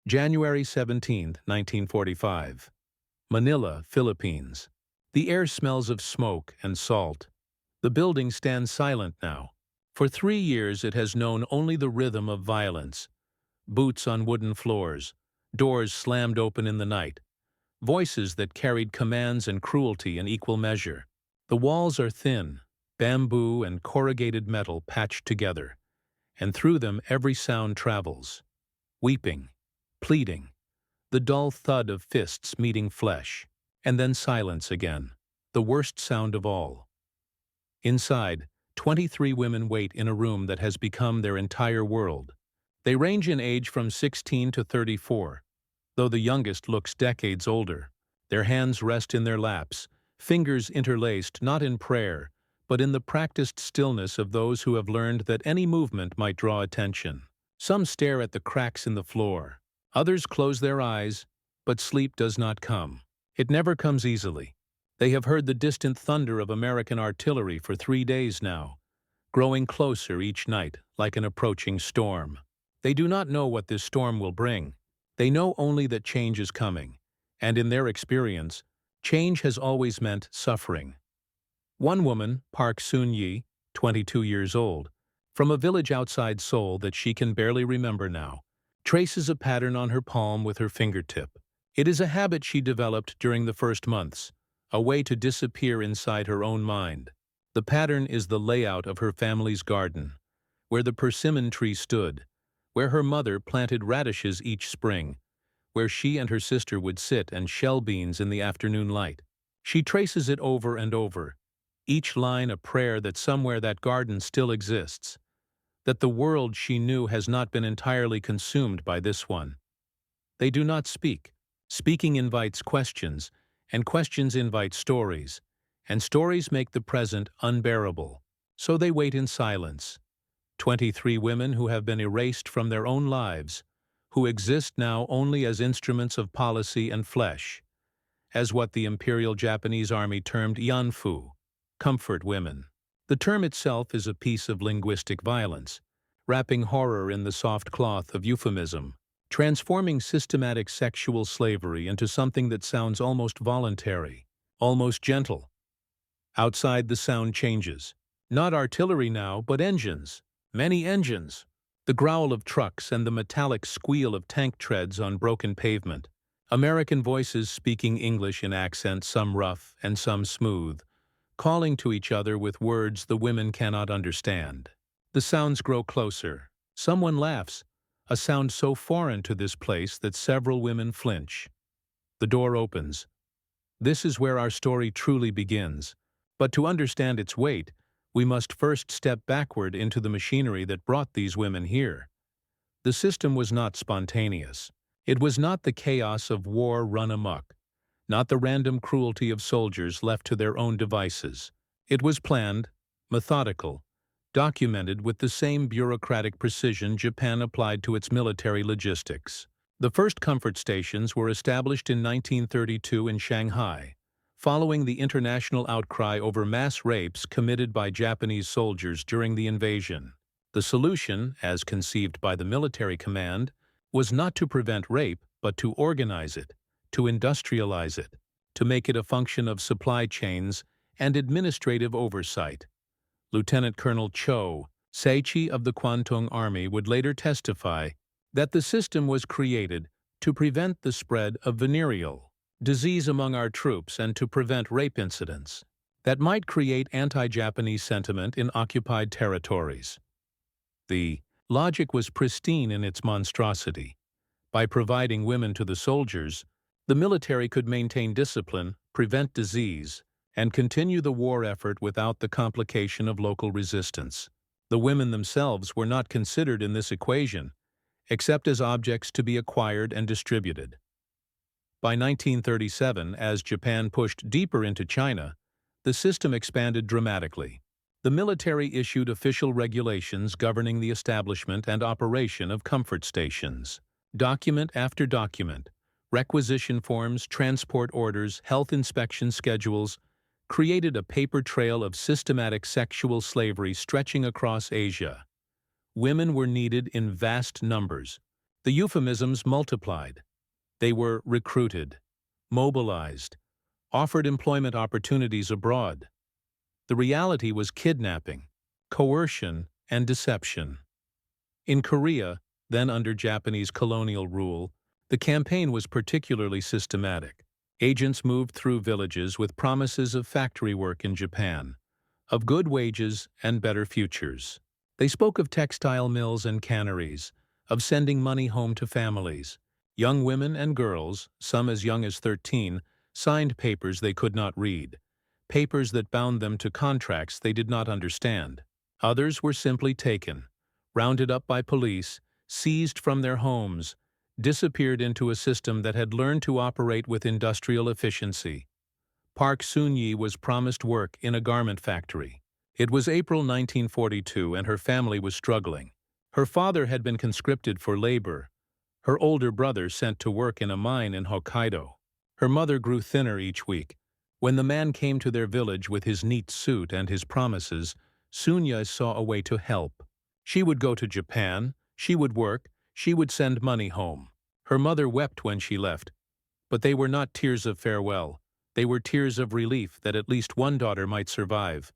January 17, 1945. Manila, Philippines. The air smells of smoke and salt. The building stands silent now. For 3 years it has known only the rhythm of violence. Boots on wooden floors, doors slammed open in the night, voices that carried commands and cruelty in equal measure. The walls are thin, bamboo and corrugated metal patched together, and through them every sound travels. Weeping, pleading, the dull thud of fists meeting flesh, and then silence again, the worst sound of all. Inside, 23 women wait in a room that has become their entire world. They range in age from 16 to 34, though the youngest looks decades older. Their hands rest in their laps, fingers interlaced not in prayer, but in the practiced stillness of those who have learned that any movement might draw attention. Some stare at the cracks in the floor. Others close their eyes, but sleep does not come. It never comes easily. They have heard the distant thunder of American artillery for 3 days now, growing closer each night like an approaching storm. They do not know what this storm will bring. They know only that change is coming, and in their experience, change has always meant suffering. One woman, Park Soon-yi, 22 years old, from a village outside Seoul that she can barely remember now, traces a pattern on her palm with her fingertip. It is a habit she developed during the first months, a way to disappear inside her own mind. The pattern is the layout of her family's garden, where the persimmon tree stood, where her mother planted radishes each spring, where she and her sister would sit and shell beans in the afternoon light. She traces it over and over, each line a prayer that somewhere that garden still exists, that the world she knew has not been entirely consumed by this one. They do not speak. Speaking invites questions, and questions invite stories, and stories make the present unbearable. So they wait in silence. 23 women who have been erased from their own lives, who exist now only as instruments of policy and flesh, as what the Imperial Japanese Army termed yanfu, comfort women. The term itself is a piece of linguistic violence, wrapping horror in the soft cloth of euphemism, transforming systematic sexual slavery into something that sounds almost voluntary, almost gentle. Outside the sound changes. Not artillery now, but engines. Many engines. The growl of trucks and the metallic squeal of tank treads on broken pavement. American voices speaking English in accents some rough and some smooth, calling to each other with words the women cannot understand. The sounds grow closer. Someone laughs, a sound so foreign to this place that several women flinch. The door opens. This is where our story truly begins. But to understand its weight, we must first step backward into the machinery that brought these women here. The system was not spontaneous. It was not the chaos of war run amok, not the random cruelty of soldiers left to their own devices. It was planned, methodical, documented with the same bureaucratic precision Japan applied to its military logistics. The first comfort stations were established in 1932 in Shanghai, following the international outcry over mass rapes committed by Japanese soldiers during the invasion. The solution, as conceived by the military command, was not to prevent rape, but to organize it, to industrialize it, to make it a function of supply chains and administrative oversight. Lieutenant Colonel Cho, Seichi of the Kwantung Army, would later testify that the system was created to prevent the spread of venereal disease among our troops and to prevent rape incidents that might create anti-Japanese sentiment in occupied territories. The logic was pristine in its monstrosity. By providing women to the soldiers, the military could maintain discipline, prevent disease, and continue the war effort without the complication of local resistance. The women themselves were not considered in this equation, except as objects to be acquired and distributed. By 1937, as Japan pushed deeper into China, the system expanded dramatically. The military issued official regulations governing the establishment and operation of comfort stations. Document after document, requisition forms, transport orders, health inspection schedules, created a paper trail of systematic sexual slavery stretching across Asia. Women were needed in vast numbers. The euphemisms multiplied. They were recruited, mobilized, offered employment opportunities abroad. The reality was kidnapping, coercion, and deception. In Korea, then under Japanese colonial rule, the campaign was particularly systematic. Agents moved through villages with promises of factory work in Japan, of good wages and better futures. They spoke of textile mills and canneries, of sending money home to families. Young women and girls, some as young as 13, signed papers they could not read, papers that bound them to contracts they did not understand. Others were simply taken, rounded up by police, seized from their homes, disappeared into a system that had learned to operate with industrial efficiency. Park Soon-yi was promised work in a garment factory. It was April 1942 and her family was struggling. Her father had been conscripted for labor, her older brother sent to work in a mine in Hokkaido. Her mother grew thinner each week. When the man came to their village with his neat suit and his promises, Soon-yi saw a way to help. She would go to Japan, she would work, she would send money home. Her mother wept when she left, but they were not tears of farewell. They were tears of relief that at least one daughter might survive.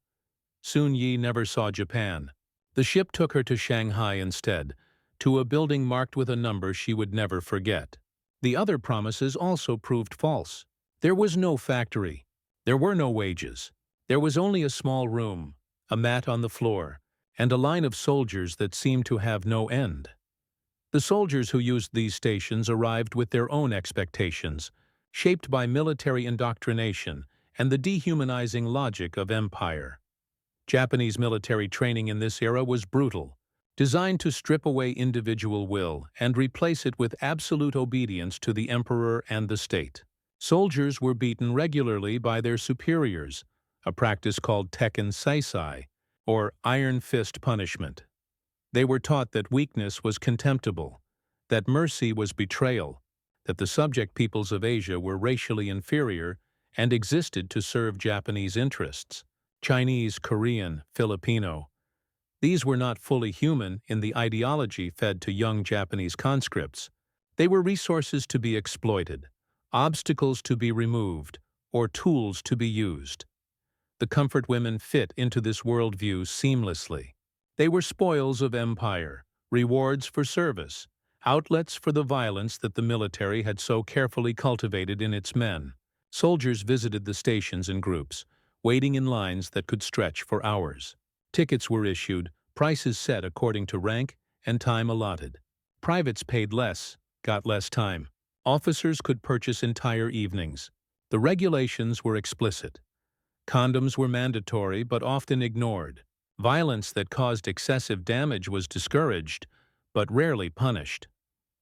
Soon-yi never saw Japan. The ship took her to Shanghai instead, to a building marked with a number she would never forget. The other promises also proved false. There was no factory. There were no wages. There was only a small room, a mat on the floor, and a line of soldiers that seemed to have no end. The soldiers who used these stations arrived with their own expectations, shaped by military indoctrination and the dehumanizing logic of empire. Japanese military training in this era was brutal, designed to strip away individual will and replace it with absolute obedience to the emperor and the state. Soldiers were beaten regularly by their superiors, a practice called teken seisai, or iron fist punishment. They were taught that weakness was contemptible, that mercy was betrayal, that the subject peoples of Asia were racially inferior and existed to serve Japanese interests. Chinese, Korean, Filipino. These were not fully human in the ideology fed to young Japanese conscripts. They were resources to be exploited, obstacles to be removed, or tools to be used. The comfort women fit into this worldview seamlessly. They were spoils of empire, rewards for service, outlets for the violence that the military had so carefully cultivated in its men. Soldiers visited the stations in groups, waiting in lines that could stretch for hours. Tickets were issued, prices set according to rank, and time allotted. Privates paid less, got less time. Officers could purchase entire evenings. The regulations were explicit. Condoms were mandatory but often ignored. Violence that caused excessive damage was discouraged, but rarely punished.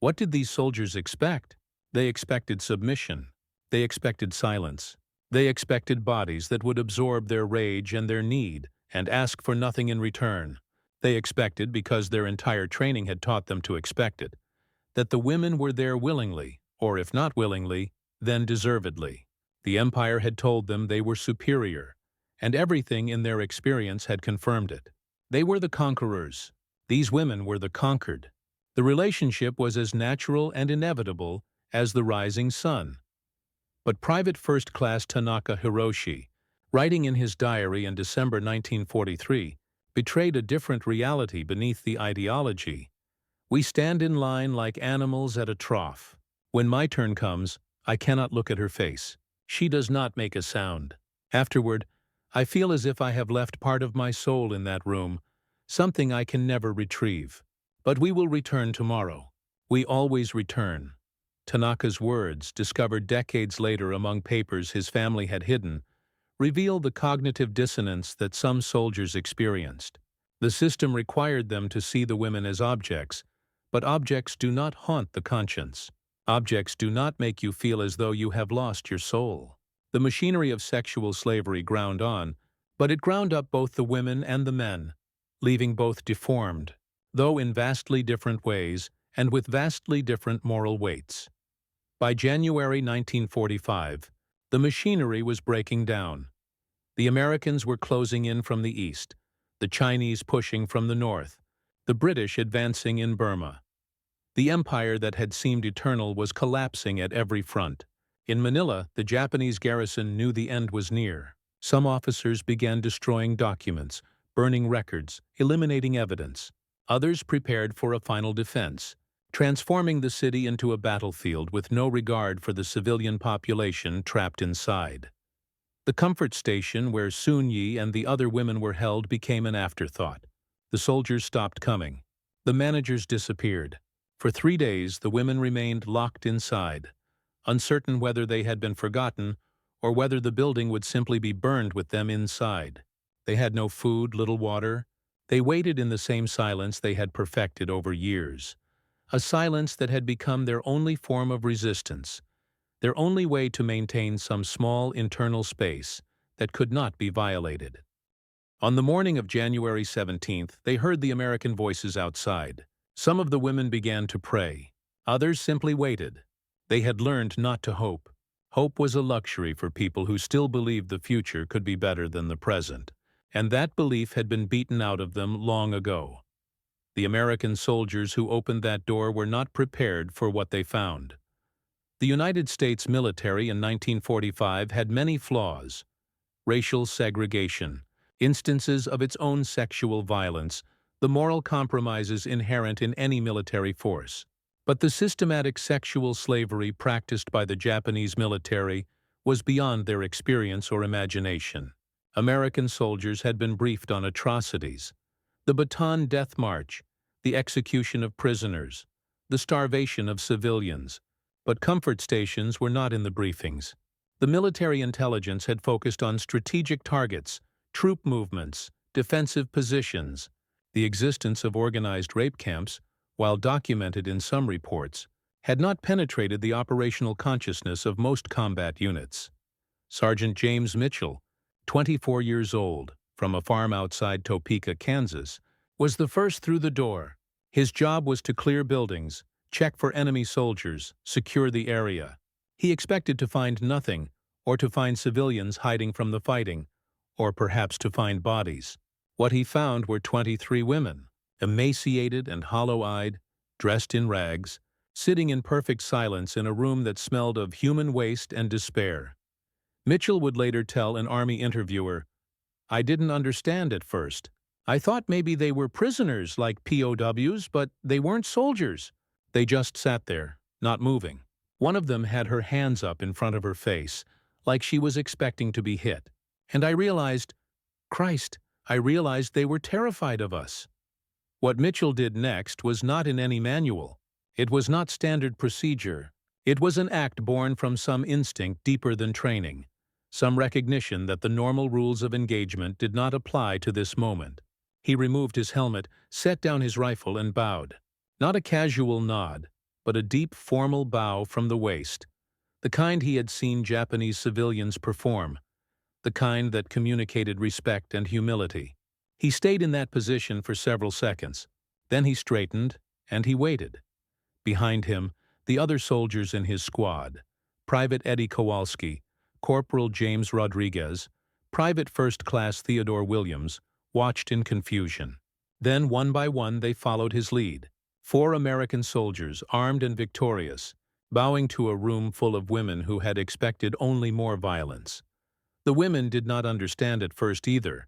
What did these soldiers expect? They expected submission. They expected silence. They expected bodies that would absorb their rage and their need and ask for nothing in return. They expected, because their entire training had taught them to expect it, that the women were there willingly, or if not willingly, then deservedly. The empire had told them they were superior, and everything in their experience had confirmed it. They were the conquerors. These women were the conquered. The relationship was as natural and inevitable as the rising sun. But Private First Class Tanaka Hiroshi, writing in his diary in December 1943, betrayed a different reality beneath the ideology. We stand in line like animals at a trough. When my turn comes, I cannot look at her face. She does not make a sound. Afterward, I feel as if I have left part of my soul in that room, something I can never retrieve. But we will return tomorrow. We always return. Tanaka's words, discovered decades later among papers his family had hidden, reveal the cognitive dissonance that some soldiers experienced. The system required them to see the women as objects, but objects do not haunt the conscience. Objects do not make you feel as though you have lost your soul. The machinery of sexual slavery ground on, but it ground up both the women and the men, leaving both deformed, though in vastly different ways and with vastly different moral weights. By January 1945, the machinery was breaking down. The Americans were closing in from the east, the Chinese pushing from the north, the British advancing in Burma. The empire that had seemed eternal was collapsing at every front. In Manila, the Japanese garrison knew the end was near. Some officers began destroying documents, burning records, eliminating evidence. Others prepared for a final defense, transforming the city into a battlefield with no regard for the civilian population trapped inside. The comfort station where Sun Yi and the other women were held became an afterthought. The soldiers stopped coming. The managers disappeared. For 3 days, the women remained locked inside, uncertain whether they had been forgotten or whether the building would simply be burned with them inside. They had no food, little water. They waited in the same silence they had perfected over years, a silence that had become their only form of resistance, their only way to maintain some small internal space that could not be violated. On the morning of January 17th, they heard the American voices outside. Some of the women began to pray. Others simply waited. They had learned not to hope. Hope was a luxury for people who still believed the future could be better than the present, and that belief had been beaten out of them long ago. The American soldiers who opened that door were not prepared for what they found. The United States military in 1945 had many flaws: racial segregation, instances of its own sexual violence, the moral compromises inherent in any military force. But the systematic sexual slavery practiced by the Japanese military was beyond their experience or imagination. American soldiers had been briefed on atrocities: the Bataan Death March, the execution of prisoners, the starvation of civilians. But comfort stations were not in the briefings. The military intelligence had focused on strategic targets, troop movements, defensive positions. The existence of organized rape camps, while documented in some reports, had not penetrated the operational consciousness of most combat units. Sergeant James Mitchell, 24 years old, from a farm outside Topeka, Kansas, was the first through the door. His job was to clear buildings, check for enemy soldiers, secure the area. He expected to find nothing, or to find civilians hiding from the fighting, or perhaps to find bodies. What he found were 23 women, emaciated and hollow-eyed, dressed in rags, sitting in perfect silence in a room that smelled of human waste and despair. Mitchell would later tell an Army interviewer, "I didn't understand at first. I thought maybe they were prisoners like POWs, but they weren't soldiers. They just sat there, not moving." One of them had her hands up in front of her face, like she was expecting to be hit. And I realized they were terrified of us. What Mitchell did next was not in any manual. It was not standard procedure. It was an act born from some instinct deeper than training, some recognition that the normal rules of engagement did not apply to this moment. He removed his helmet, set down his rifle, and bowed. Not a casual nod, but a deep, formal bow from the waist, the kind he had seen Japanese civilians perform, the kind that communicated respect and humility. He stayed in that position for several seconds. Then he straightened, and he waited. Behind him, the other soldiers in his squad, Private Eddie Kowalski, Corporal James Rodriguez, Private First Class Theodore Williams, watched in confusion. Then, one by one, they followed his lead. 4 American soldiers, armed and victorious, bowing to a room full of women who had expected only more violence. The women did not understand at first either.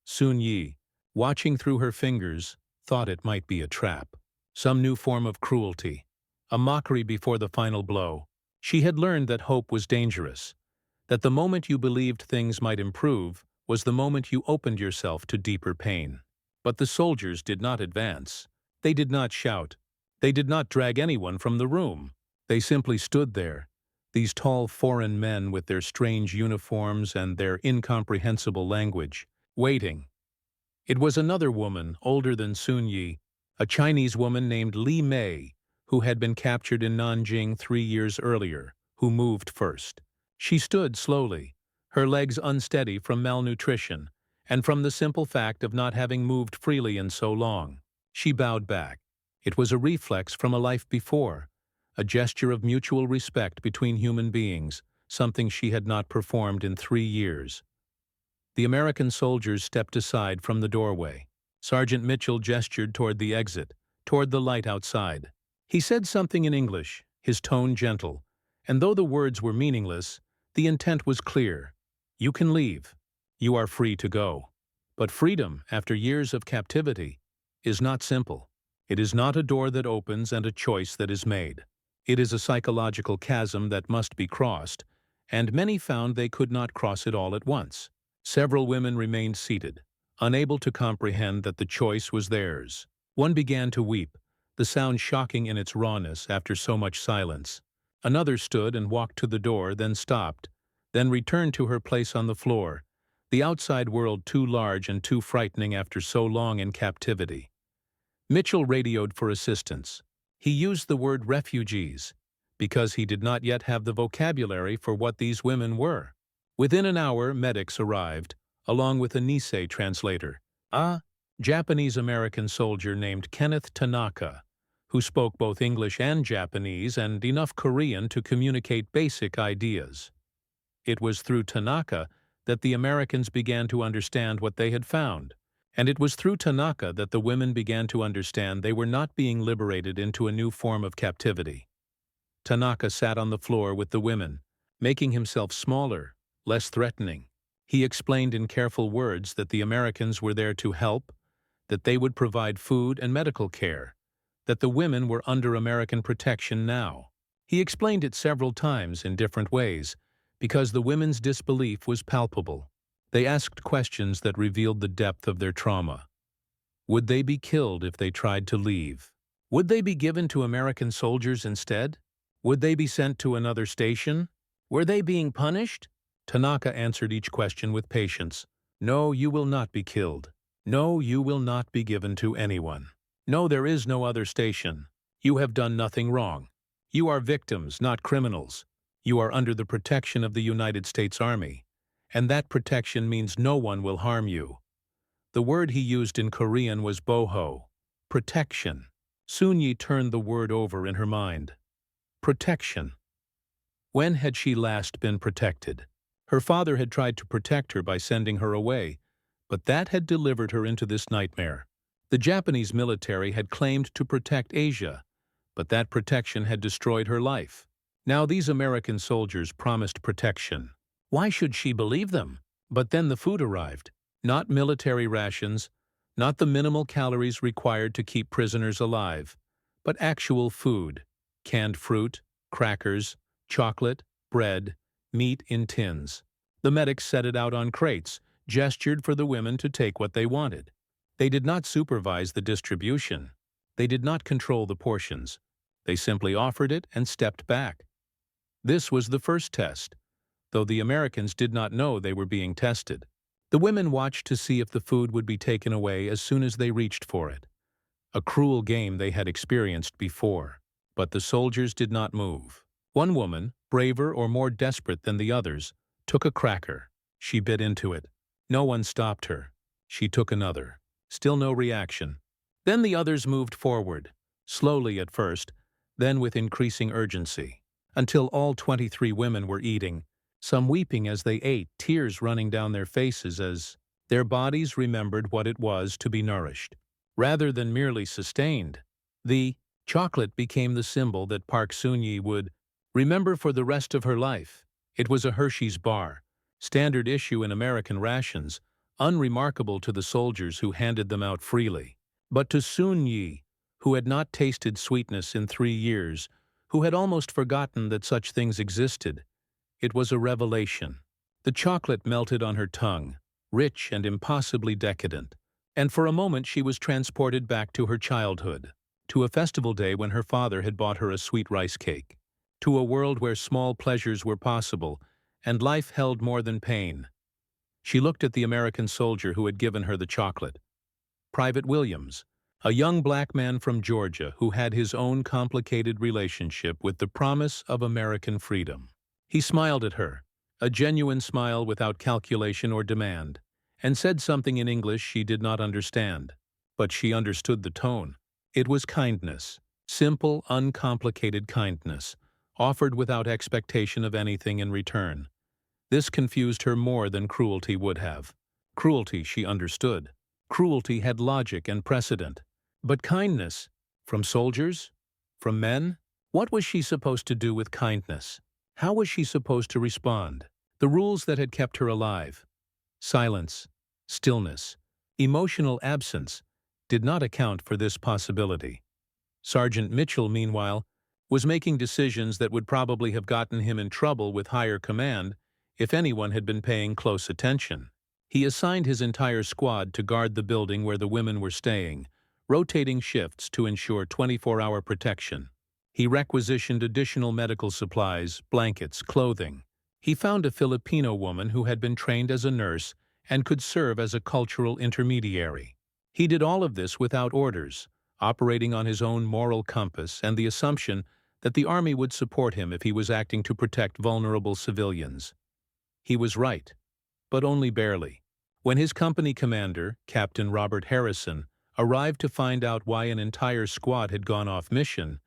Sun Yi, watching through her fingers, thought it might be a trap, some new form of cruelty, a mockery before the final blow. She had learned that hope was dangerous, that the moment you believed things might improve was the moment you opened yourself to deeper pain. But the soldiers did not advance. They did not shout. They did not drag anyone from the room. They simply stood there, these tall foreign men with their strange uniforms and their incomprehensible language, waiting. It was another woman, older than Sun Yi, a Chinese woman named Li Mei, who had been captured in Nanjing 3 years earlier, who moved first. She stood slowly, her legs unsteady from malnutrition and from the simple fact of not having moved freely in so long. She bowed back. It was a reflex from a life before, a gesture of mutual respect between human beings, something she had not performed in 3 years. The American soldiers stepped aside from the doorway. Sergeant Mitchell gestured toward the exit, toward the light outside. He said something in English, his tone gentle, and though the words were meaningless, the intent was clear. You can leave. You are free to go. But freedom, after years of captivity, is not simple. It is not a door that opens and a choice that is made. It is a psychological chasm that must be crossed, and many found they could not cross it all at once. Several women remained seated, unable to comprehend that the choice was theirs. One began to weep, the sound shocking in its rawness after so much silence. Another stood and walked to the door, then stopped, then returned to her place on the floor, the outside world too large and too frightening after so long in captivity. Mitchell radioed for assistance. He used the word refugees, because he did not yet have the vocabulary for what these women were. Within an hour, medics arrived, along with a Nisei translator, a Japanese-American soldier named Kenneth Tanaka, who spoke both English and Japanese and enough Korean to communicate basic ideas. It was through Tanaka that the Americans began to understand what they had found, and it was through Tanaka that the women began to understand they were not being liberated into a new form of captivity. Tanaka sat on the floor with the women, making himself smaller, less threatening. He explained in careful words that the Americans were there to help, that they would provide food and medical care, that the women were under American protection now. He explained it several times in different ways, because the women's disbelief was palpable. They asked questions that revealed the depth of their trauma. Would they be killed if they tried to leave? Would they be given to American soldiers instead? Would they be sent to another station? Were they being punished? Tanaka answered each question with patience. No, you will not be killed. No, you will not be given to anyone. No, there is no other station. You have done nothing wrong. You are victims, not criminals. You are under the protection of the United States Army, and that protection means no one will harm you. The word he used in Korean was boho, protection. Sunyi turned the word over in her mind. Protection. When had she last been protected? Her father had tried to protect her by sending her away, but that had delivered her into this nightmare. The Japanese military had claimed to protect Asia, but that protection had destroyed her life. Now these American soldiers promised protection. Why should she believe them? But then the food arrived. Not military rations, not the minimal calories required to keep prisoners alive, but actual food, canned fruit, crackers, chocolate, bread, meat in tins. The medics set it out on crates, gestured for the women to take what they wanted. They did not supervise the distribution. They did not control the portions. They simply offered it and stepped back. This was the first test, though the Americans did not know they were being tested. The women watched to see if the food would be taken away as soon as they reached for it. A cruel game they had experienced before, but the soldiers did not move. One woman, braver or more desperate than the others, took a cracker. She bit into it. No one stopped her. She took another. Still no reaction. Then the others moved forward, slowly at first, then with increasing urgency, until all 23 women were eating, some weeping as they ate, tears running down their faces as their bodies remembered what it was to be nourished, rather than merely sustained. The chocolate became the symbol that Park Sun-yi would remember for the rest of her life. It was a Hershey's bar, standard issue in American rations, unremarkable to the soldiers who handed them out freely. But to Sun-yi, who had not tasted sweetness in 3 years, who had almost forgotten that such things existed, it was a revelation. The chocolate melted on her tongue, rich and impossibly decadent, and for a moment she was transported back to her childhood, to a festival day when her father had bought her a sweet rice cake, to a world where small pleasures were possible and life held more than pain. She looked at the American soldier who had given her the chocolate. Private Williams, a young black man from Georgia who had his own complicated relationship with the promise of American freedom. He smiled at her, a genuine smile without calculation or demand, and said something in English she did not understand. But she understood the tone. It was kindness, simple, uncomplicated kindness, offered without expectation of anything in return. This confused her more than cruelty would have. Cruelty she understood. Cruelty had logic and precedent. But kindness, from soldiers? From men? What was she supposed to do with kindness? How was she supposed to respond? The rules that had kept her alive, silence, stillness, emotional absence, did not account for this possibility. Sergeant Mitchell, meanwhile, was making decisions that would probably have gotten him in trouble with higher command if anyone had been paying close attention. He assigned his entire squad to guard the building where the women were staying, rotating shifts to ensure 24-hour protection. He requisitioned additional medical supplies, blankets, clothing. He found a Filipino woman who had been trained as a nurse and could serve as a cultural intermediary. He did all of this without orders, operating on his own moral compass and the assumption that the army would support him if he was acting to protect vulnerable civilians. He was right, but only barely. When his company commander, Captain Robert Harrison, arrived to find out why an entire squad had gone off mission,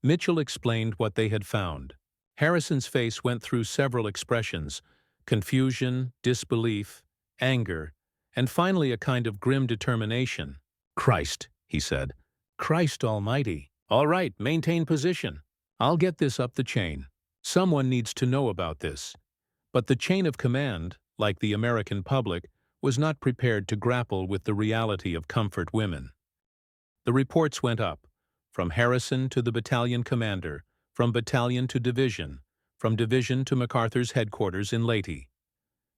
Mitchell explained what they had found. Harrison's face went through several expressions: confusion, disbelief, anger, and finally a kind of grim determination. "Christ," he said. "Christ almighty. All right, maintain position. I'll get this up the chain. Someone needs to know about this." But the chain of command, like the American public, was not prepared to grapple with the reality of comfort women. The reports went up, from Harrison to the battalion commander, from battalion to division, from division to MacArthur's headquarters in Leyte.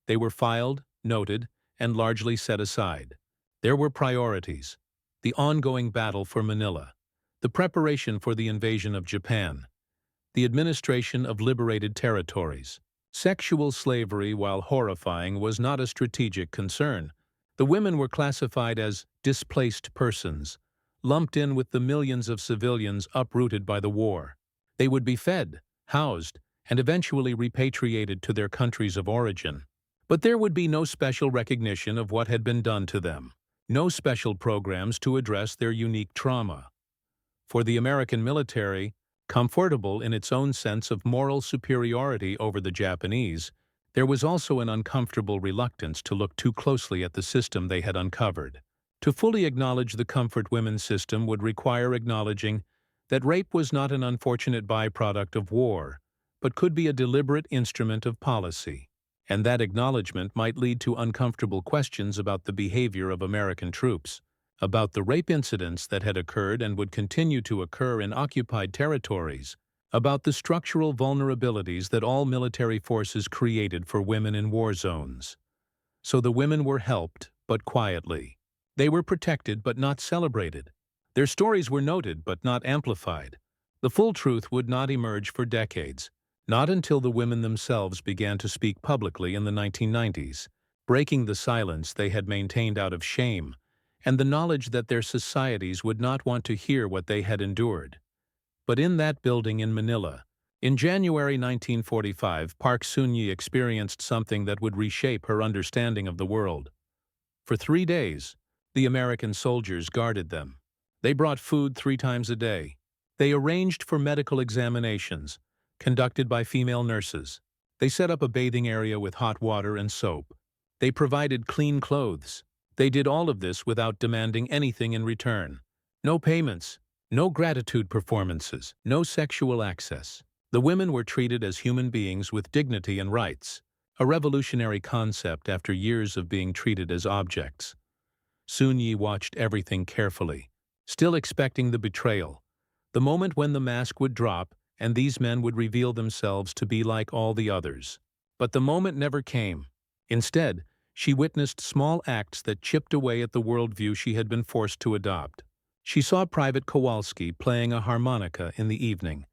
They were filed, noted, and largely set aside. There were priorities: the ongoing battle for Manila, the preparation for the invasion of Japan, the administration of liberated territories. Sexual slavery, while horrifying, was not a strategic concern. The women were classified as displaced persons, lumped in with the millions of civilians uprooted by the war. They would be fed, housed, and eventually repatriated to their countries of origin. But there would be no special recognition of what had been done to them, no special programs to address their unique trauma. For the American military, comfortable in its own sense of moral superiority over the Japanese, there was also an uncomfortable reluctance to look too closely at the system they had uncovered. To fully acknowledge the comfort women's system would require acknowledging that rape was not an unfortunate byproduct of war, but could be a deliberate instrument of policy. And that acknowledgement might lead to uncomfortable questions about the behavior of American troops, about the rape incidents that had occurred and would continue to occur in occupied territories, about the structural vulnerabilities that all military forces created for women in war zones. So the women were helped, but quietly. They were protected, but not celebrated. Their stories were noted, but not amplified. The full truth would not emerge for decades, not until the women themselves began to speak publicly in the 1990s, breaking the silence they had maintained out of shame and the knowledge that their societies would not want to hear what they had endured. But in that building in Manila, in January 1945, Park Sun-yi experienced something that would reshape her understanding of the world. For 3 days, the American soldiers guarded them. They brought food 3 times a day. They arranged for medical examinations, conducted by female nurses. They set up a bathing area with hot water and soap. They provided clean clothes. They did all of this without demanding anything in return. No payments, no gratitude performances, no sexual access. The women were treated as human beings with dignity and rights, a revolutionary concept after years of being treated as objects. Sun-yi watched everything carefully, still expecting the betrayal, the moment when the mask would drop and these men would reveal themselves to be like all the others. But the moment never came. Instead, she witnessed small acts that chipped away at the worldview she had been forced to adopt. She saw Private Kowalski playing a harmonica in the evening,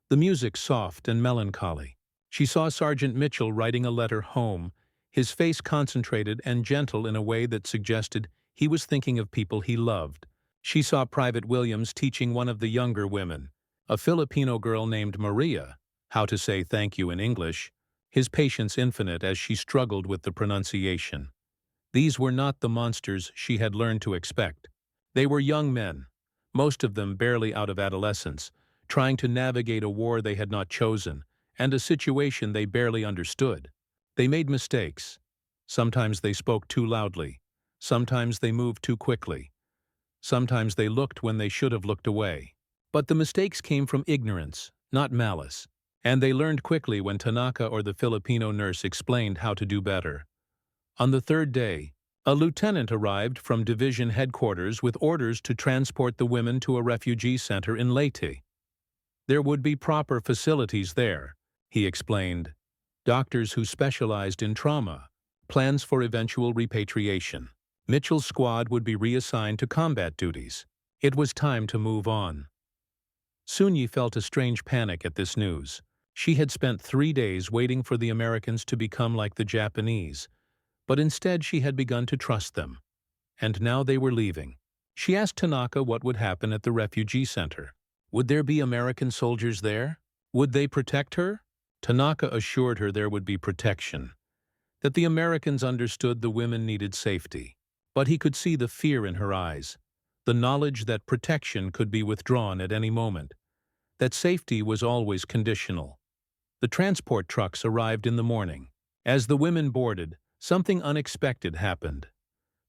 the music soft and melancholy. She saw Sergeant Mitchell writing a letter home, his face concentrated and gentle in a way that suggested he was thinking of people he loved. She saw Private Williams teaching one of the younger women, a Filipino girl named Maria, how to say thank you in English, his patience infinite as she struggled with the pronunciation. These were not the monsters she had learned to expect. They were young men, most of them barely out of adolescence, trying to navigate a war they had not chosen and a situation they barely understood. They made mistakes. Sometimes they spoke too loudly. Sometimes they moved too quickly. Sometimes they looked when they should have looked away. But the mistakes came from ignorance, not malice, and they learned quickly when Tanaka or the Filipino nurse explained how to do better. On the third day, a lieutenant arrived from division headquarters with orders to transport the women to a refugee center in Leyte. There would be proper facilities there, he explained. Doctors who specialized in trauma, plans for eventual repatriation. Mitchell's squad would be reassigned to combat duties. It was time to move on. Sunyi felt a strange panic at this news. She had spent 3 days waiting for the Americans to become like the Japanese, but instead she had begun to trust them. And now they were leaving. She asked Tanaka what would happen at the refugee center. Would there be American soldiers there? Would they protect her? Tanaka assured her there would be protection, that the Americans understood the women needed safety. But he could see the fear in her eyes, the knowledge that protection could be withdrawn at any moment, that safety was always conditional. The transport trucks arrived in the morning. As the women boarded, something unexpected happened.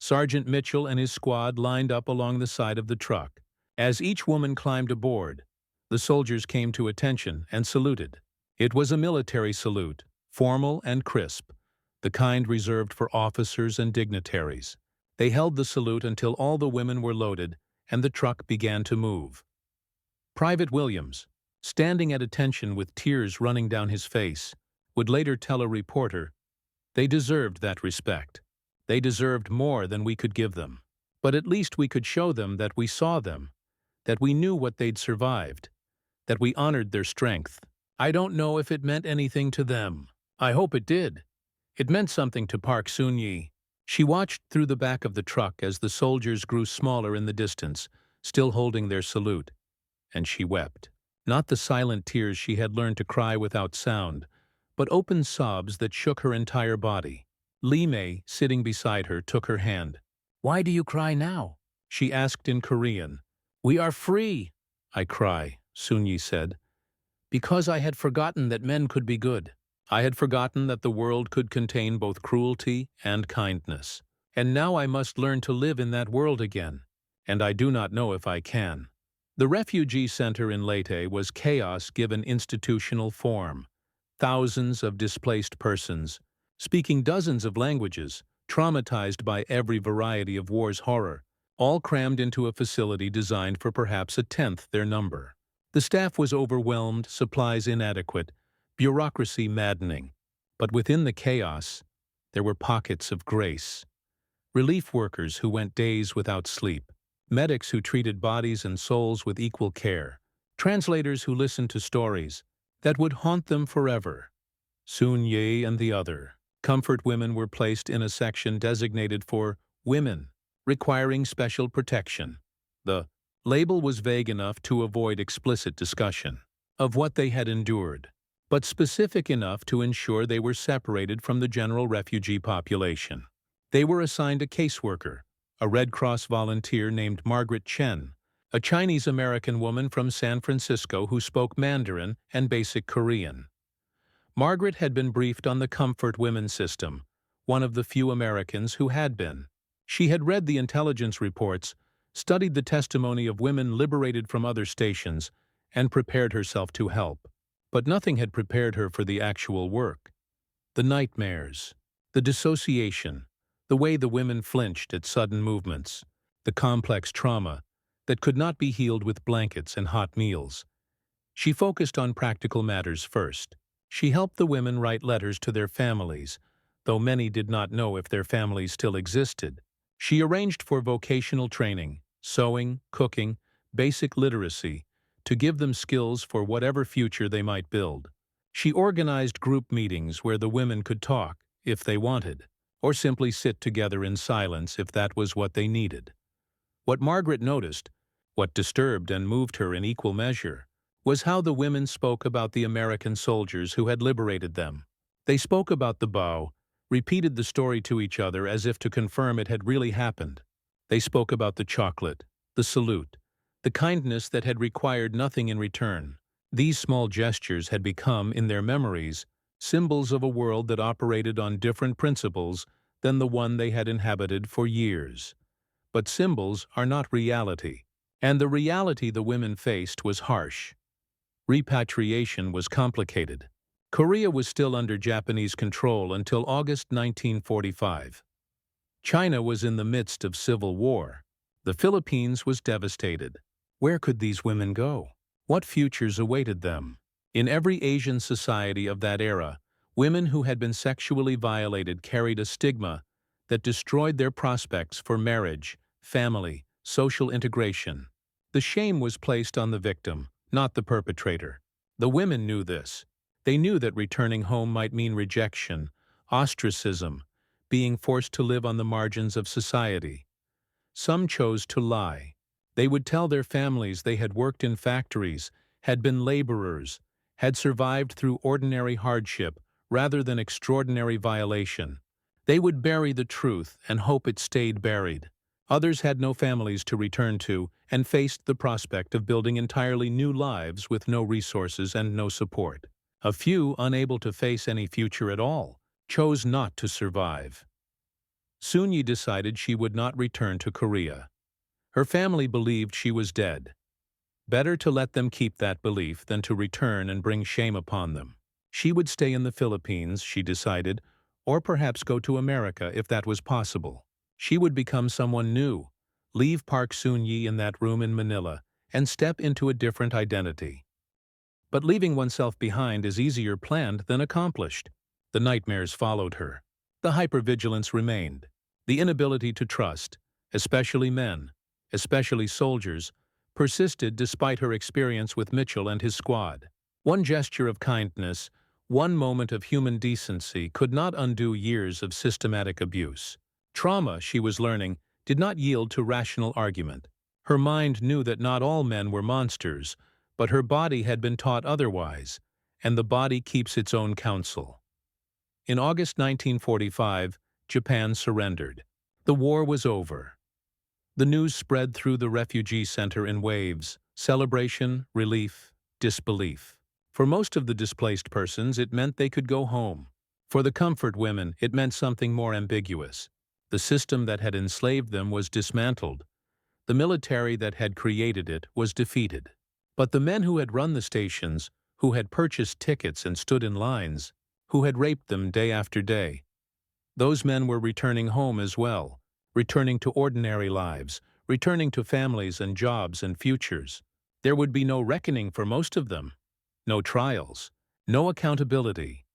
Sergeant Mitchell and his squad lined up along the side of the truck. As each woman climbed aboard, the soldiers came to attention and saluted. It was a military salute, formal and crisp, the kind reserved for officers and dignitaries. They held the salute until all the women were loaded and the truck began to move. Private Williams, standing at attention with tears running down his face, would later tell a reporter, "They deserved that respect. They deserved more than we could give them. But at least we could show them that we saw them, that we knew what they'd survived, that we honored their strength." I don't know if it meant anything to them. I hope it did. It meant something to Park Sun-yi. She watched through the back of the truck as the soldiers grew smaller in the distance, still holding their salute, and she wept. Not the silent tears she had learned to cry without sound, but open sobs that shook her entire body. Lee Mei, sitting beside her, took her hand. "Why do you cry now?" she asked in Korean. "We are free," I cry, Sun-yi said. "Because I had forgotten that men could be good. I had forgotten that the world could contain both cruelty and kindness. And now I must learn to live in that world again, and I do not know if I can." The refugee center in Leyte was chaos given institutional form. Thousands of displaced persons, speaking dozens of languages, traumatized by every variety of war's horror, all crammed into a facility designed for perhaps a tenth their number. The staff was overwhelmed, supplies inadequate, bureaucracy maddening. But within the chaos, there were pockets of grace. Relief workers who went days without sleep, medics who treated bodies and souls with equal care, translators who listened to stories that would haunt them forever. Sun-yi and the other comfort women were placed in a section designated for women, requiring special protection. The label was vague enough to avoid explicit discussion of what they had endured, but specific enough to ensure they were separated from the general refugee population. They were assigned a caseworker, a Red Cross volunteer named Margaret Chen, a Chinese-American woman from San Francisco who spoke Mandarin and basic Korean. Margaret had been briefed on the Comfort Women system, one of the few Americans who had been. She had read the intelligence reports, studied the testimony of women liberated from other stations, and prepared herself to help. But nothing had prepared her for the actual work. The nightmares, the dissociation, the way the women flinched at sudden movements, the complex trauma that could not be healed with blankets and hot meals. She focused on practical matters first. She helped the women write letters to their families, though many did not know if their families still existed. She arranged for vocational training, sewing, cooking, basic literacy, to give them skills for whatever future they might build. She organized group meetings where the women could talk, if they wanted, or simply sit together in silence if that was what they needed. What Margaret noticed, what disturbed and moved her in equal measure, was how the women spoke about the American soldiers who had liberated them. They spoke about the bow, repeated the story to each other as if to confirm it had really happened. They spoke about the chocolate, the salute, the kindness that had required nothing in return. These small gestures had become, in their memories, symbols of a world that operated on different principles than the one they had inhabited for years. But symbols are not reality, And the reality the women faced was harsh. Repatriation was complicated. Korea was still under Japanese control until August 1945. China was in the midst of civil war. The Philippines was devastated. Where could these women go? What futures awaited them? In every Asian society of that era, women who had been sexually violated carried a stigma that destroyed their prospects for marriage, family, social integration. The shame was placed on the victim, not the perpetrator. The women knew this. They knew that returning home might mean rejection, ostracism, being forced to live on the margins of society. Some chose to lie. They would tell their families they had worked in factories, had been laborers, had survived through ordinary hardship rather than extraordinary violation. They would bury the truth and hope it stayed buried. Others had no families to return to and faced the prospect of building entirely new lives with no resources and no support. A few, unable to face any future at all, chose not to survive. Soon-yi decided she would not return to Korea. Her family believed she was dead. Better to let them keep that belief than to return and bring shame upon them. She would stay in the Philippines, she decided, or perhaps go to America if that was possible. She would become someone new, leave Park Soon-yi in that room in Manila, and step into a different identity. But leaving oneself behind is easier planned than accomplished. The nightmares followed her. The hypervigilance remained. The inability to trust, especially men, especially soldiers, persisted despite her experience with Mitchell and his squad. One gesture of kindness, one moment of human decency could not undo years of systematic abuse. Trauma, she was learning, did not yield to rational argument. Her mind knew that not all men were monsters, but her body had been taught otherwise, and the body keeps its own counsel. In August 1945, Japan surrendered. The war was over. The news spread through the refugee center in waves: celebration, relief, disbelief. For most of the displaced persons, it meant they could go home. For the comfort women, it meant something more ambiguous. The system that had enslaved them was dismantled. The military that had created it was defeated. But the men who had run the stations, who had purchased tickets and stood in lines, who had raped them day after day, those men were returning home as well, returning to ordinary lives, returning to families and jobs and futures. There would be no reckoning for most of them, no trials, no accountability.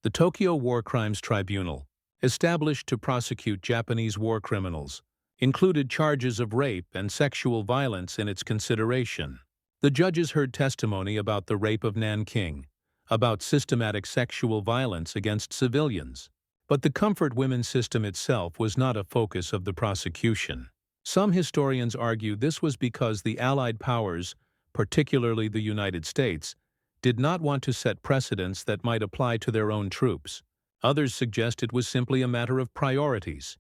The Tokyo War Crimes Tribunal, established to prosecute Japanese war criminals, included charges of rape and sexual violence in its consideration. The judges heard testimony about the rape of Nanking, about systematic sexual violence against civilians. But the comfort women system itself was not a focus of the prosecution. Some historians argue this was because the Allied powers, particularly the United States, did not want to set precedents that might apply to their own troops. Others suggest it was simply a matter of priorities.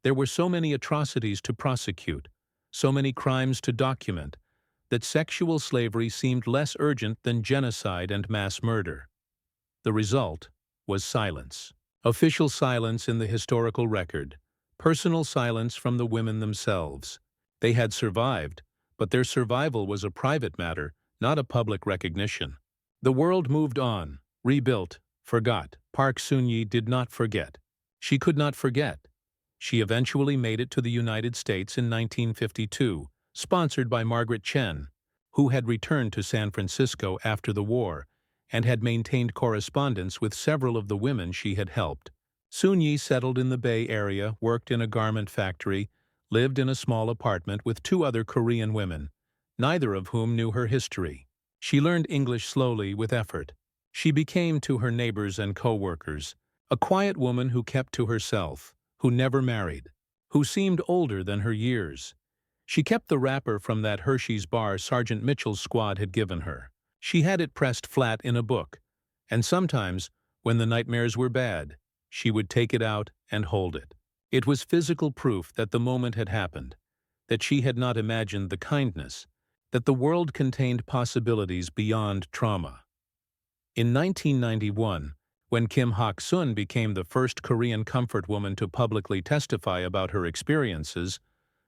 There were so many atrocities to prosecute, so many crimes to document, that sexual slavery seemed less urgent than genocide and mass murder. The result was silence. Official silence in the historical record, personal silence from the women themselves. They had survived, but their survival was a private matter, not a public recognition. The world moved on, rebuilt, forgot. Park Soon-yi did not forget. She could not forget. She eventually made it to the United States in 1952, sponsored by Margaret Chen, who had returned to San Francisco after the war and had maintained correspondence with several of the women she had helped. Soon-yi settled in the Bay Area, worked in a garment factory, lived in a small apartment with 2 other Korean women, neither of whom knew her history. She learned English slowly with effort. She became to her neighbors and co-workers a quiet woman who kept to herself, who never married, who seemed older than her years. She kept the wrapper from that Hershey's bar Sergeant Mitchell's squad had given her. She had it pressed flat in a book, and sometimes, when the nightmares were bad, she would take it out and hold it. It was physical proof that the moment had happened, that she had not imagined the kindness, that the world contained possibilities beyond trauma. In 1991, when Kim Hak-sun became the first Korean comfort woman to publicly testify about her experiences,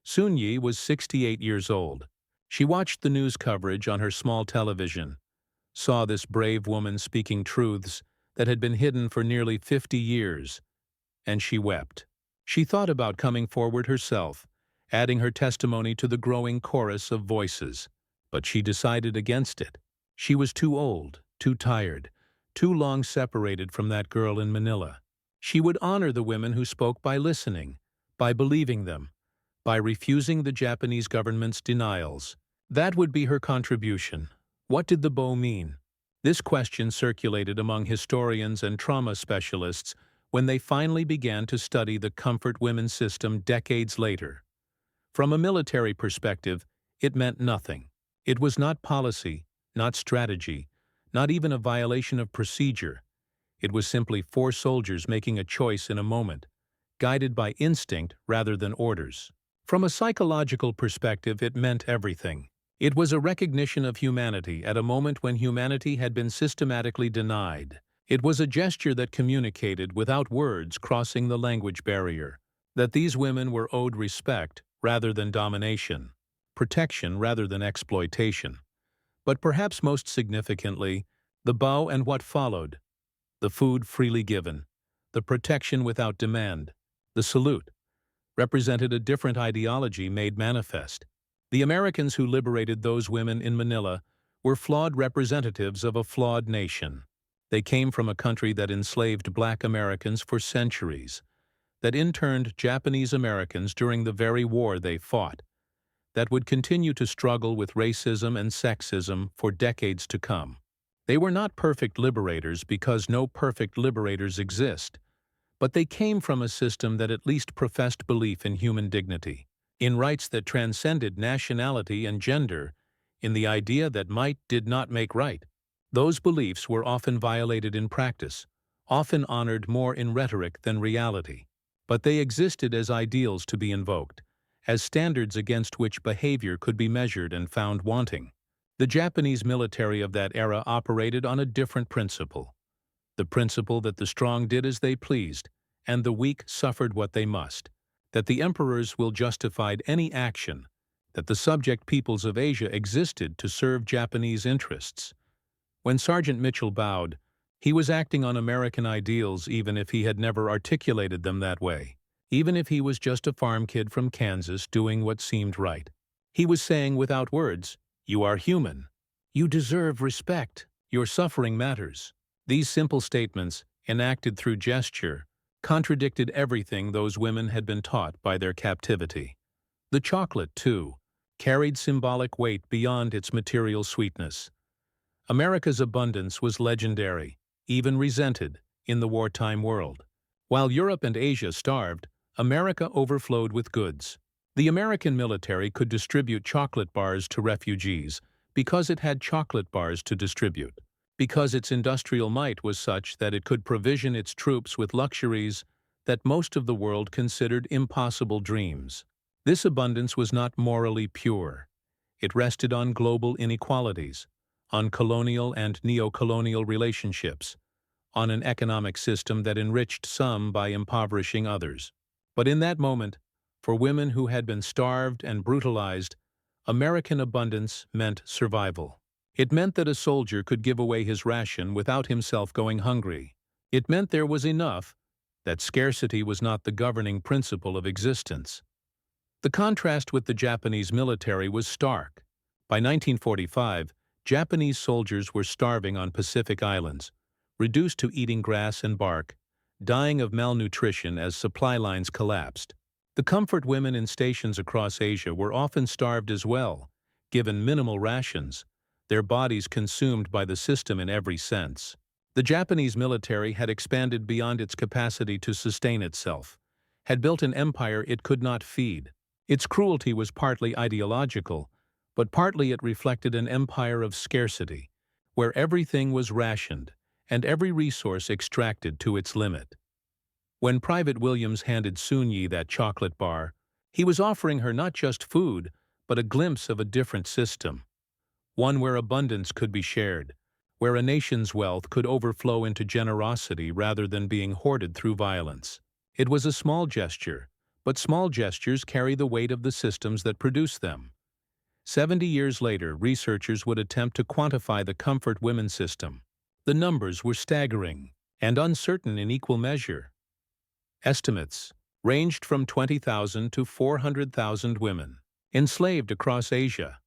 Soon-yi was 68 years old. She watched the news coverage on her small television, saw this brave woman speaking truths that had been hidden for nearly 50 years, and she wept. She thought about coming forward herself, adding her testimony to the growing chorus of voices, but she decided against it. She was too old, too tired, too long separated from that girl in Manila. She would honor the women who spoke by listening, by believing them, by refusing the Japanese government's denials. That would be her contribution. What did the bow mean? This question circulated among historians and trauma specialists when they finally began to study the comfort women system decades later. From a military perspective, it meant nothing. It was not policy, not strategy, not even a violation of procedure. It was simply four soldiers making a choice in a moment, guided by instinct rather than orders. From a psychological perspective, it meant everything. It was a recognition of humanity at a moment when humanity had been systematically denied. It was a gesture that communicated without words crossing the language barrier, that these women were owed respect rather than domination, protection rather than exploitation. But perhaps most significantly, the bow and what followed, the food freely given, the protection without demand, the salute, represented a different ideology made manifest. The Americans who liberated those women in Manila were flawed representatives of a flawed nation. They came from a country that enslaved Black Americans for centuries, that interned Japanese Americans during the very war they fought, that would continue to struggle with racism and sexism for decades to come. They were not perfect liberators because no perfect liberators exist, but they came from a system that at least professed belief in human dignity, in rights that transcended nationality and gender, in the idea that might did not make right. Those beliefs were often violated in practice, often honored more in rhetoric than reality. But they existed as ideals to be invoked, as standards against which behavior could be measured and found wanting. The Japanese military of that era operated on a different principle. The principle that the strong did as they pleased, and the weak suffered what they must, that the emperors will justified any action, that the subject peoples of Asia existed to serve Japanese interests. When Sergeant Mitchell bowed, he was acting on American ideals even if he had never articulated them that way, even if he was just a farm kid from Kansas doing what seemed right. He was saying without words, "You are human. You deserve respect. Your suffering matters." These simple statements, enacted through gesture, contradicted everything those women had been taught by their captivity. The chocolate, too, carried symbolic weight beyond its material sweetness. America's abundance was legendary, even resented, in the wartime world. While Europe and Asia starved, America overflowed with goods. The American military could distribute chocolate bars to refugees because it had chocolate bars to distribute, because its industrial might was such that it could provision its troops with luxuries that most of the world considered impossible dreams. This abundance was not morally pure. It rested on global inequalities, on colonial and neo-colonial relationships, on an economic system that enriched some by impoverishing others. But in that moment, for women who had been starved and brutalized, American abundance meant survival. It meant that a soldier could give away his ration without himself going hungry. It meant there was enough, that scarcity was not the governing principle of existence. The contrast with the Japanese military was stark. By 1945, Japanese soldiers were starving on Pacific islands, reduced to eating grass and bark, dying of malnutrition as supply lines collapsed. The comfort women in stations across Asia were often starved as well, given minimal rations, their bodies consumed by the system in every sense. The Japanese military had expanded beyond its capacity to sustain itself, had built an empire it could not feed. Its cruelty was partly ideological, but partly it reflected an empire of scarcity, where everything was rationed and every resource extracted to its limit. When Private Williams handed Soon-Yi that chocolate bar, he was offering her not just food, but a glimpse of a different system, one where abundance could be shared, where a nation's wealth could overflow into generosity rather than being hoarded through violence. It was a small gesture, but small gestures carry the weight of the systems that produce them. 70 years later, researchers would attempt to quantify the comfort women system. The numbers were staggering and uncertain in equal measure. Estimates ranged from 20,000 to 400,000 women enslaved across Asia.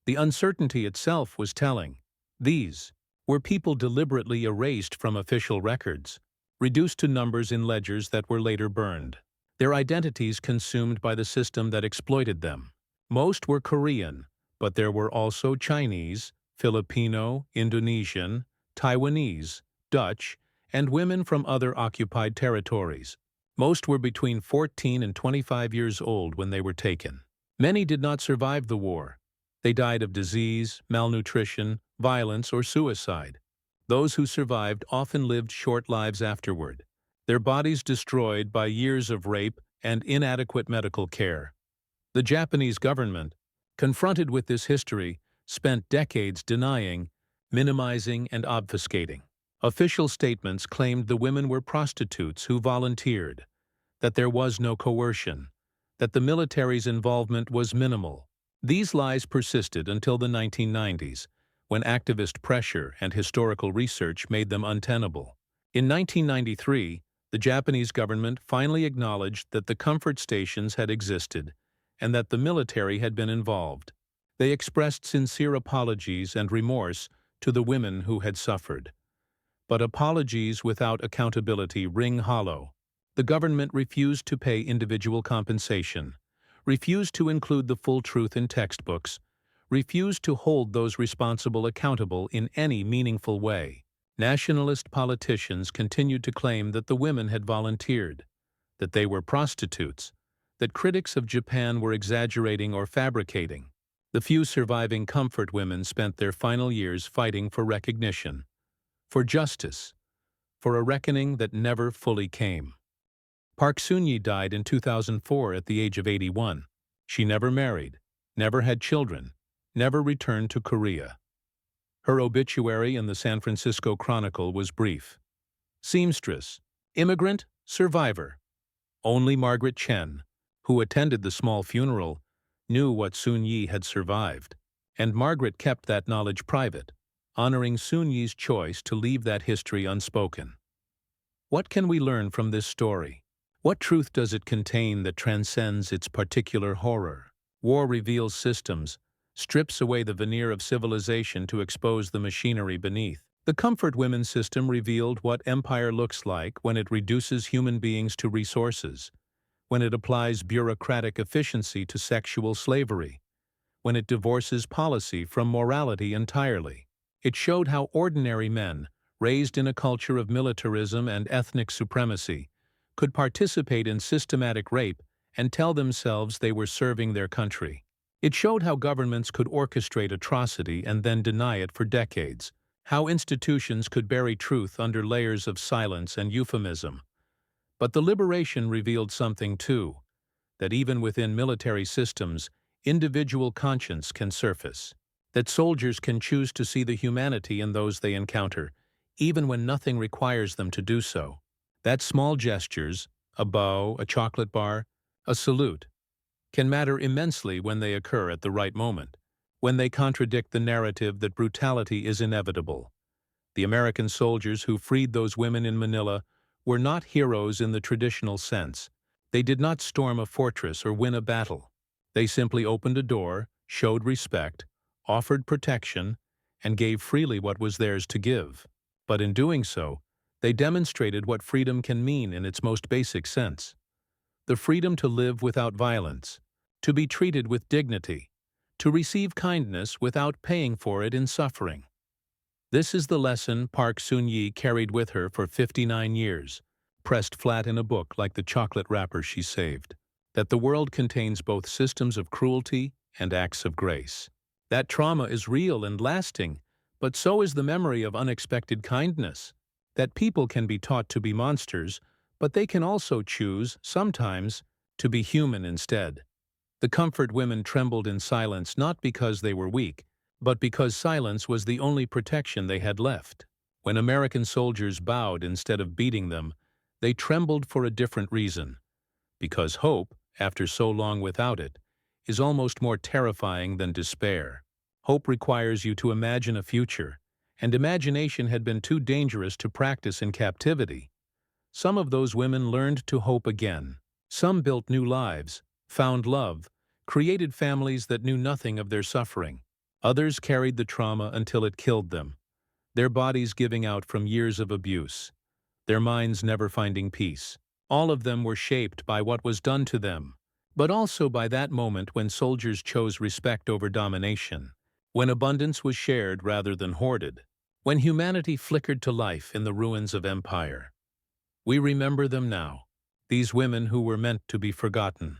The uncertainty itself was telling. These were people deliberately erased from official records, reduced to numbers in ledgers that were later burned. Their identities consumed by the system that exploited them. Most were Korean, but there were also Chinese, Filipino, Indonesian, Taiwanese, Dutch, and women from other occupied territories. Most were between 14 and 25 years old when they were taken. Many did not survive the war. They died of disease, malnutrition, violence, or suicide. Those who survived often lived short lives afterward, their bodies destroyed by years of rape and inadequate medical care. The Japanese government, confronted with this history, spent decades denying, minimizing, and obfuscating. Official statements claimed the women were prostitutes who volunteered, that there was no coercion, that the military's involvement was minimal. These lies persisted until the 1990s, when activist pressure and historical research made them untenable. In 1993, the Japanese government finally acknowledged that the comfort stations had existed and that the military had been involved. They expressed sincere apologies and remorse to the women who had suffered. But apologies without accountability ring hollow. The government refused to pay individual compensation, refused to include the full truth in textbooks, refused to hold those responsible accountable in any meaningful way. Nationalist politicians continued to claim that the women had volunteered, that they were prostitutes, that critics of Japan were exaggerating or fabricating. The few surviving comfort women spent their final years fighting for recognition, for justice, for a reckoning that never fully came. Park Soon-yi died in 2004 at the age of 81. She never married, never had children, never returned to Korea. Her obituary in the San Francisco Chronicle was brief. Seamstress, immigrant, survivor. Only Margaret Chen, who attended the small funeral, knew what Soon-yi had survived, and Margaret kept that knowledge private, honoring Soon-yi's choice to leave that history unspoken. What can we learn from this story? What truth does it contain that transcends its particular horror? War reveals systems, strips away the veneer of civilization to expose the machinery beneath. The comfort women system revealed what empire looks like when it reduces human beings to resources, when it applies bureaucratic efficiency to sexual slavery, when it divorces policy from morality entirely. It showed how ordinary men, raised in a culture of militarism and ethnic supremacy, could participate in systematic rape and tell themselves they were serving their country. It showed how governments could orchestrate atrocity and then deny it for decades, how institutions could bury truth under layers of silence and euphemism. But the liberation revealed something too, that even within military systems, individual conscience can surface, that soldiers can choose to see the humanity in those they encounter, even when nothing requires them to do so. That small gestures, a bow, a chocolate bar, a salute, can matter immensely when they occur at the right moment, when they contradict the narrative that brutality is inevitable. The American soldiers who freed those women in Manila were not heroes in the traditional sense. They did not storm a fortress or win a battle. They simply opened a door, showed respect, offered protection, and gave freely what was theirs to give. But in doing so, they demonstrated what freedom can mean in its most basic sense. The freedom to live without violence, to be treated with dignity, to receive kindness without paying for it in suffering. This is the lesson Park Soon-yi carried with her for 59 years, pressed flat in a book like the chocolate wrapper she saved. That the world contains both systems of cruelty and acts of grace. That trauma is real and lasting, but so is the memory of unexpected kindness. That people can be taught to be monsters, but they can also choose, sometimes, to be human instead. The comfort women trembled in silence not because they were weak, but because silence was the only protection they had left. When American soldiers bowed instead of beating them, they trembled for a different reason. Because hope, after so long without it, is almost more terrifying than despair. Hope requires you to imagine a future, and imagination had been too dangerous to practice in captivity. Some of those women learned to hope again. Some built new lives, found love, created families that knew nothing of their suffering. Others carried the trauma until it killed them, their bodies giving out from years of abuse, their minds never finding peace. All of them were shaped by what was done to them, but also by that moment when soldiers chose respect over domination, when abundance was shared rather than hoarded, when humanity flickered to life in the ruins of empire. We remember them now, these women who were meant to be forgotten.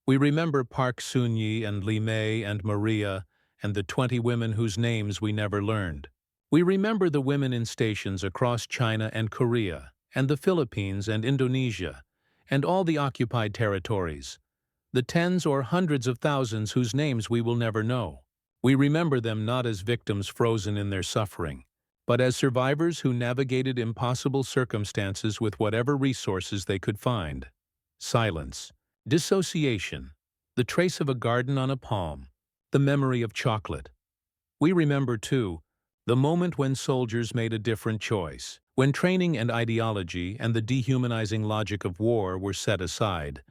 We remember Park Soon-yi and Lee Mei and Maria and the 20 women whose names we never learned. We remember the women in stations across China and Korea, and the Philippines and Indonesia, and all the occupied territories, the tens or hundreds of thousands whose names we will never know. We remember them not as victims frozen in their suffering, but as survivors who navigated impossible circumstances with whatever resources they could find. Silence, dissociation, the trace of a garden on a palm, the memory of chocolate. We remember, too, the moment when soldiers made a different choice, when training and ideology and the dehumanizing logic of war were set aside,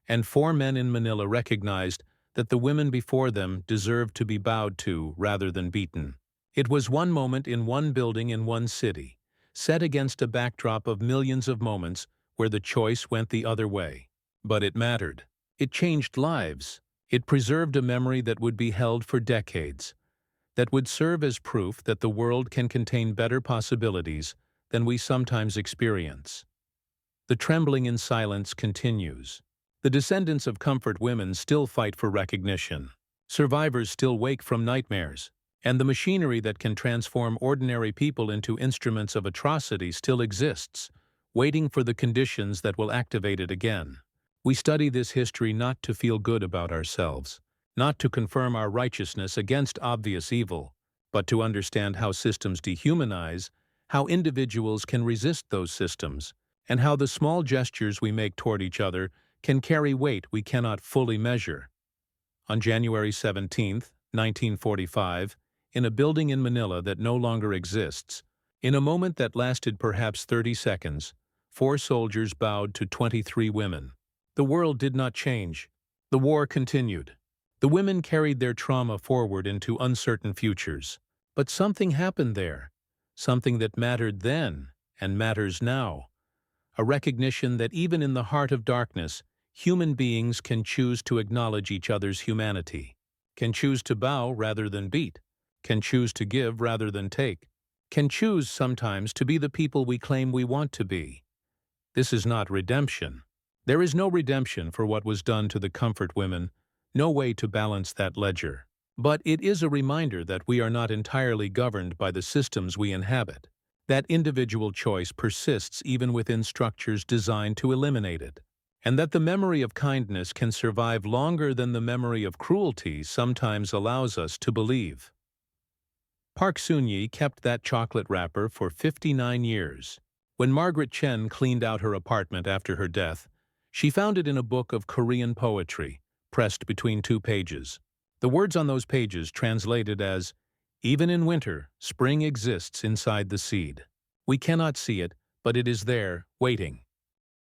and 4 men in Manila recognized that the women before them deserved to be bowed to rather than beaten. It was one moment in one building in one city, set against a backdrop of millions of moments where the choice went the other way. But it mattered. It changed lives. It preserved a memory that would be held for decades, that would serve as proof that the world can contain better possibilities than we sometimes experience. The trembling in silence continues. The descendants of comfort women still fight for recognition. Survivors still wake from nightmares. And the machinery that can transform ordinary people into instruments of atrocity still exists, waiting for the conditions that will activate it again. We study this history not to feel good about ourselves, not to confirm our righteousness against obvious evil, but to understand how systems dehumanize, how individuals can resist those systems, and how the small gestures we make toward each other can carry weight we cannot fully measure. On January 17, 1945, in a building in Manila that no longer exists, in a moment that lasted perhaps 30 seconds, 4 soldiers bowed to 23 women. The world did not change. The war continued. The women carried their trauma forward into uncertain futures. But something happened there, something that mattered then and matters now. A recognition that even in the heart of darkness, human beings can choose to acknowledge each other's humanity, can choose to bow rather than beat, can choose to give rather than take, can choose sometimes to be the people we claim we want to be. This is not redemption. There is no redemption for what was done to the comfort women, no way to balance that ledger. But it is a reminder that we are not entirely governed by the systems we inhabit, that individual choice persists even within structures designed to eliminate it, and that the memory of kindness can survive longer than the memory of cruelty sometimes allows us to believe. Park Soon-yi kept that chocolate wrapper for 59 years. When Margaret Chen cleaned out her apartment after her death, she found it in a book of Korean poetry, pressed between 2 pages. The words on those pages translated as, "Even in winter, spring exists inside the seed. We cannot see it, but it is there, waiting."